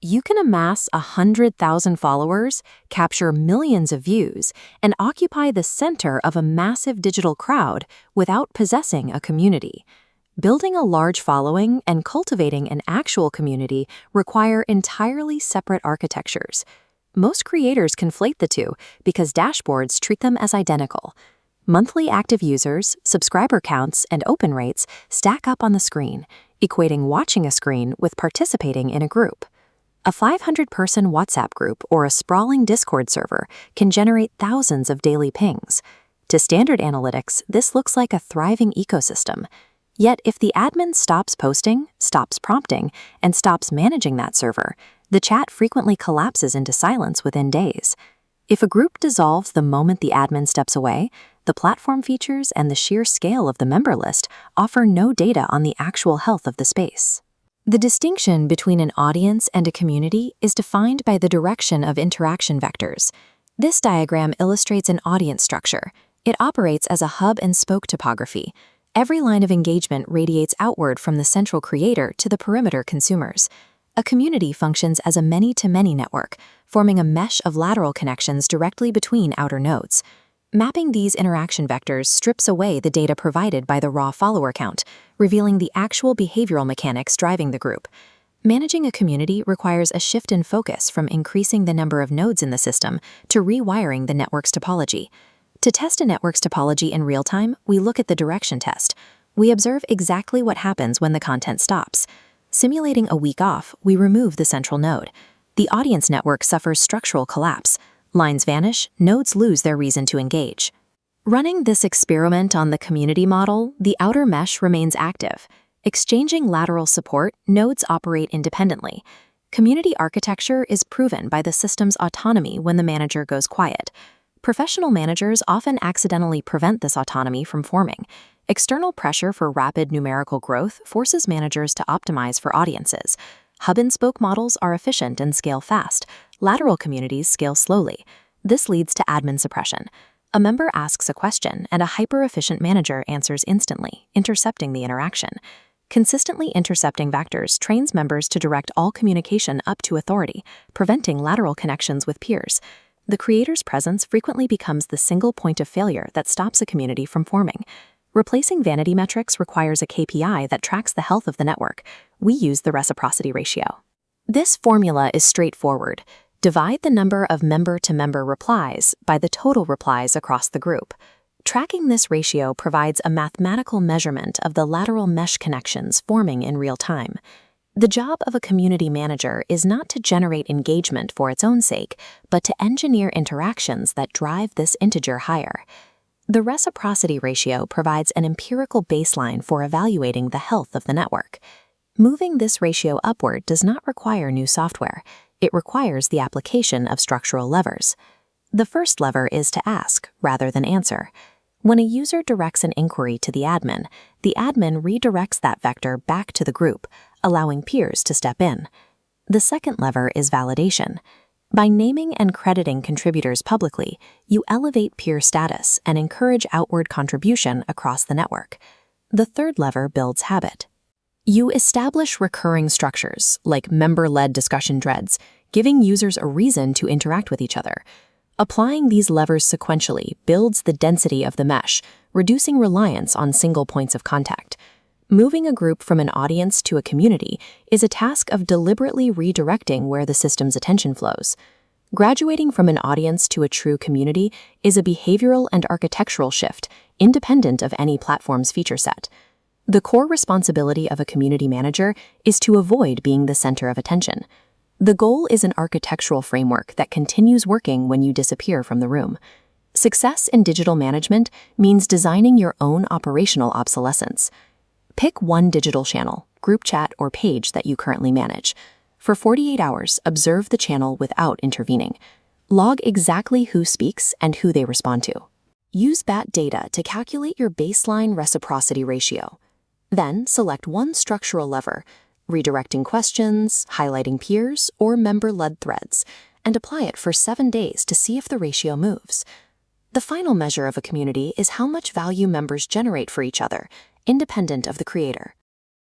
you can amass 100,000 followers, capture millions of views, and occupy the center of a massive digital crowd without possessing a community. Building a large following and cultivating an actual community require entirely separate architectures. Most creators conflate the two because dashboards treat them as identical. Monthly active users, subscriber counts, and open rates stack up on the screen, equating watching a screen with participating in a group. A 500-person WhatsApp group or a sprawling Discord server can generate thousands of daily pings. To standard analytics, this looks like a thriving ecosystem. Yet if the admin stops posting, stops prompting, and stops managing that server, the chat frequently collapses into silence within days. If a group dissolves the moment the admin steps away, the platform features and the sheer scale of the member list offer no data on the actual health of the space. The distinction between an audience and a community is defined by the direction of interaction vectors. This diagram illustrates an audience structure. It operates as a hub-and-spoke topography. Every line of engagement radiates outward from the central creator to the perimeter consumers. A community functions as a many-to-many network, forming a mesh of lateral connections directly between outer nodes. Mapping these interaction vectors strips away the data provided by the raw follower count, revealing the actual behavioral mechanics driving the group. Managing a community requires a shift in focus from increasing the number of nodes in the system to rewiring the network's topology. To test a network's topology in real time, we look at the direction test. We observe exactly what happens when the content stops. Simulating a week off, we remove the central node. The audience network suffers structural collapse. Lines vanish, nodes lose their reason to engage. Running this experiment on the community model, the outer mesh remains active. Exchanging lateral support, nodes operate independently. Community architecture is proven by the system's autonomy when the manager goes quiet. Professional managers often accidentally prevent this autonomy from forming. External pressure for rapid numerical growth forces managers to optimize for audiences. Hub-and-spoke models are efficient and scale fast. Lateral communities scale slowly. This leads to admin suppression. A member asks a question, and a hyper-efficient manager answers instantly, intercepting the interaction. Consistently intercepting vectors trains members to direct all communication up to authority, preventing lateral connections with peers. The creator's presence frequently becomes the single point of failure that stops a community from forming. Replacing vanity metrics requires a KPI that tracks the health of the network. We use the reciprocity ratio. This formula is straightforward. Divide the number of member-to-member replies by the total replies across the group. Tracking this ratio provides a mathematical measurement of the lateral mesh connections forming in real time. The job of a community manager is not to generate engagement for its own sake, but to engineer interactions that drive this integer higher. The reciprocity ratio provides an empirical baseline for evaluating the health of the network. Moving this ratio upward does not require new software. It requires the application of structural levers. The first lever is to ask rather than answer. When a user directs an inquiry to the admin redirects that vector back to the group, allowing peers to step in. The second lever is validation. By naming and crediting contributors publicly, you elevate peer status and encourage outward contribution across the network. The third lever builds habit. You establish recurring structures, like member-led discussion threads, giving users a reason to interact with each other. Applying these levers sequentially builds the density of the mesh, reducing reliance on single points of contact. Moving a group from an audience to a community is a task of deliberately redirecting where the system's attention flows. Graduating from an audience to a true community is a behavioral and architectural shift, independent of any platform's feature set. The core responsibility of a community manager is to avoid being the center of attention. The goal is an architectural framework that continues working when you disappear from the room. Success in digital management means designing your own operational obsolescence. Pick one digital channel, group chat, or page that you currently manage. For 48 hours, observe the channel without intervening. Log exactly who speaks and who they respond to. Use that data to calculate your baseline reciprocity ratio. Then select one structural lever, redirecting questions, highlighting peers, or member-led threads, and apply it for 7 days to see if the ratio moves. The final measure of a community is how much value members generate for each other, independent of the creator.